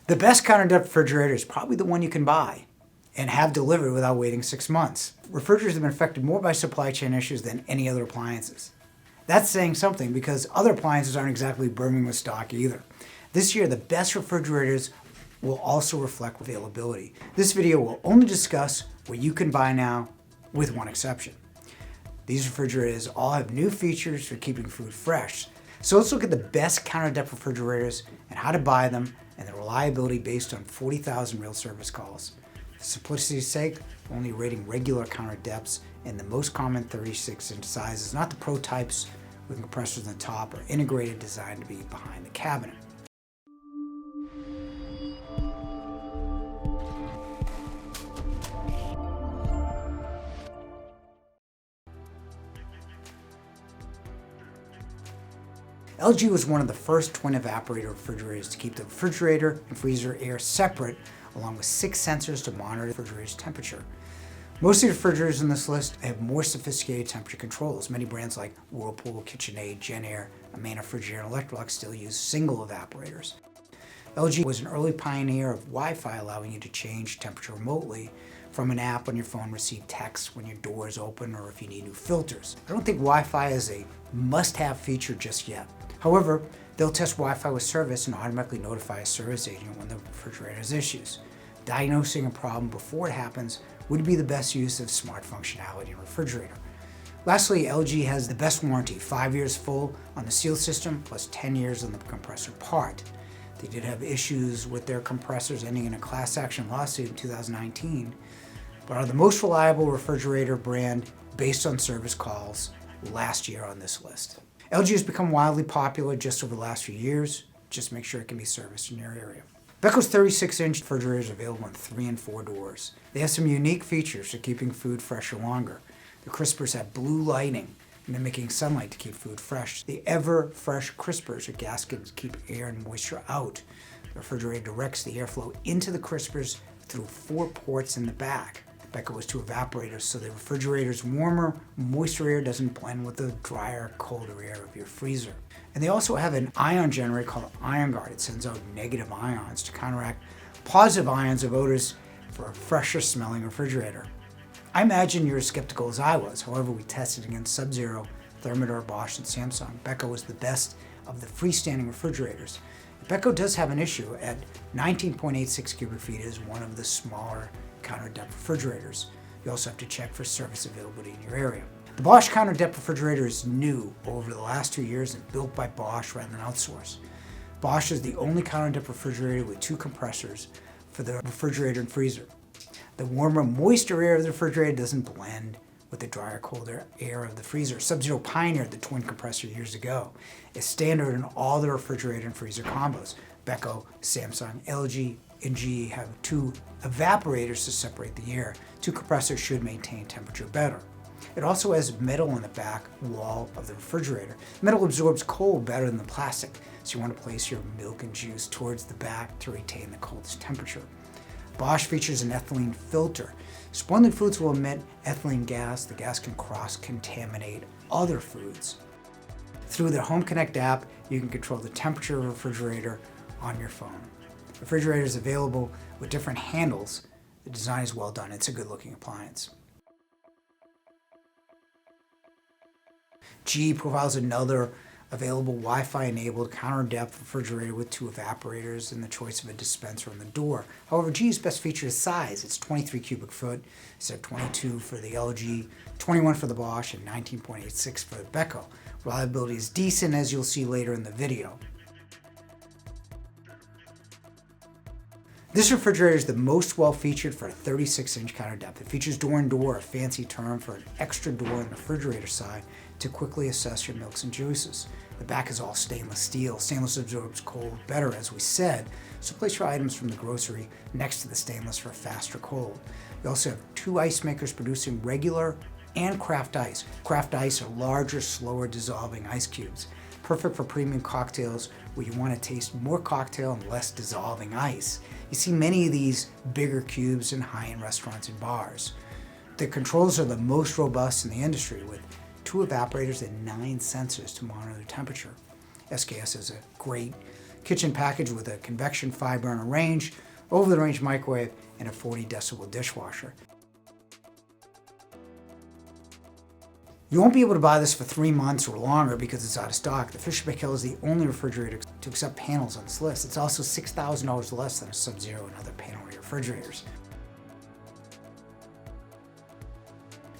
The best counter depth refrigerator is probably the one you can buy and have delivered without waiting 6 months. Refrigerators have been affected more by supply chain issues than any other appliances. That's saying something because other appliances aren't exactly brimming with stock either. This year, the best refrigerators will also reflect availability. This video will only discuss what you can buy now, with one exception. These refrigerators all have new features for keeping food fresh. So let's look at the best counter depth refrigerators and how to buy them and the reliability based on 40,000 real service calls. For simplicity's sake, we're only rating regular counter depths and the most common 36-inch sizes, not the pro types with compressors on the top or integrated designed to be behind the cabinet. LG was one of the first twin evaporator refrigerators to keep the refrigerator and freezer air separate, along with 6 sensors to monitor the refrigerator's temperature. Most of the refrigerators in this list have more sophisticated temperature controls. Many brands like Whirlpool, KitchenAid, JennAir, Amana Refrigerator, and Electrolux still use single evaporators. LG was an early pioneer of Wi-Fi, allowing you to change temperature remotely from an app on your phone, receive text when your door is open, or if you need new filters. I don't think Wi-Fi is a must-have feature just yet. However, they'll test Wi-Fi with service and automatically notify a service agent when the refrigerator has issues. Diagnosing a problem before it happens would be the best use of smart functionality in a refrigerator. Lastly, LG has the best warranty, 5 years full on the seal system, plus 10 years on the compressor part. They did have issues with their compressors, ending in a class action lawsuit in 2019, but are the most reliable refrigerator brand based on service calls last year on this list. LG has become wildly popular just over the last few years. Just make sure it can be serviced in your area. Beko 36-inch refrigerators are available in 3 and 4 doors. They have some unique features for keeping food fresher longer. The crispers have blue lighting, mimicking sunlight to keep food fresh. The ever-fresh crispers are gaskets to keep air and moisture out. The refrigerator directs the airflow into the crispers through 4 ports in the back. Beko has 2 evaporators, so the refrigerator's warmer, moisture air doesn't blend with the drier, colder air of your freezer. And they also have an ion generator called Ion Guard. It sends out negative ions to counteract positive ions of odors for a fresher smelling refrigerator. I imagine you're as skeptical as I was. However, we tested against Sub-Zero, Thermador, Bosch, and Samsung. Beko was the best of the freestanding refrigerators. Beko does have an issue. At 19.86 cubic feet, it is one of the smaller counter depth refrigerators. You also have to check for service availability in your area. The Bosch counter depth refrigerator is new over the last 2 years and built by Bosch rather than outsourced. Bosch is the only counter depth refrigerator with 2 compressors for the refrigerator and freezer. The warmer, moister air of the refrigerator doesn't blend with the drier, colder air of the freezer. Sub-Zero pioneered the twin compressor years ago. It's standard in all the refrigerator and freezer combos. Beko, Samsung, LG, and GE have 2 evaporators to separate the air. 2 compressors should maintain temperature better. It also has metal on the back wall of the refrigerator. Metal absorbs cold better than the plastic, so you want to place your milk and juice towards the back to retain the coldest temperature. Bosch features an ethylene filter. Spoiling foods will emit ethylene gas. The gas can cross-contaminate other foods. Through the Home Connect app, you can control the temperature of a refrigerator on your phone. The refrigerator is available with different handles. The design is well done. It's a good-looking appliance. GE provides another available Wi-Fi enabled counter depth refrigerator with 2 evaporators and the choice of a dispenser on the door. However, GE's best feature is size. It's 23 cubic foot instead of 22 for the LG, 21 for the Bosch, and 19.86 for the Beko. Reliability is decent, as you'll see later in the video. This refrigerator is the most well-featured for a 36-inch counter depth. It features door-and-door, a fancy term for an extra door on the refrigerator side to quickly assess your milks and juices. The back is all stainless steel. Stainless absorbs cold better, as we said, so place your items from the grocery next to the stainless for a faster cold. You also have 2 ice makers producing regular and craft ice. Craft ice are larger, slower dissolving ice cubes. Perfect for premium cocktails where you want to taste more cocktail and less dissolving ice. You see many of these bigger cubes in high-end restaurants and bars. The controls are the most robust in the industry, with 2 evaporators and 9 sensors to monitor the temperature. SKS is a great Kitchen package with a convection 5-burner range, over-the-range microwave, and a 40 decibel dishwasher. You won't be able to buy this for 3 months or longer because it's out of stock. The Fisher Hill is the only refrigerator to accept panels on this list. It's also $6,000 less than a Sub-Zero and other panel-rear refrigerators.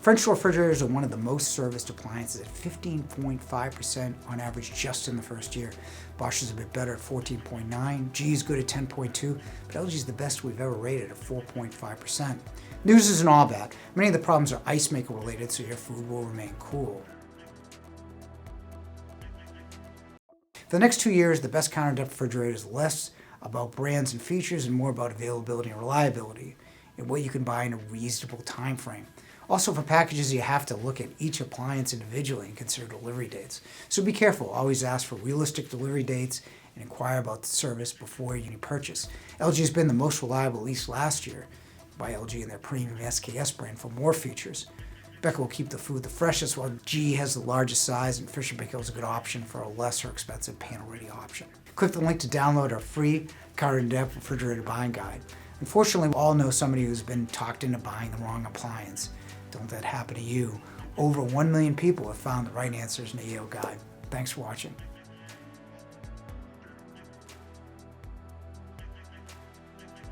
French door refrigerators are one of the most serviced appliances at 15.5% on average just in the first year. Bosch is a bit better at 14.9%, G is good at 10.2%, but LG is the best we've ever rated at 4.5%. News isn't all bad. Many of the problems are ice maker related, so your food will remain cool. For the next 2 years, the best counter depth refrigerator is less about brands and features and more about availability and reliability and what you can buy in a reasonable time frame. Also, for packages, you have to look at each appliance individually and consider delivery dates. So be careful. Always ask for realistic delivery dates and inquire about the service before you purchase. LG has been the most reliable, at least last year, by LG and their premium SKS brand for more features. Becca will keep the food the freshest, while G has the largest size, and Fisher Hill is a good option for a lesser expensive panel-ready option. Click the link to download our free counter depth refrigerator buying guide. Unfortunately, we all know somebody who's been talked into buying the wrong appliance. Don't let that happen to you. Over 1 million people have found the right answers in the EO guide. Thanks for watching.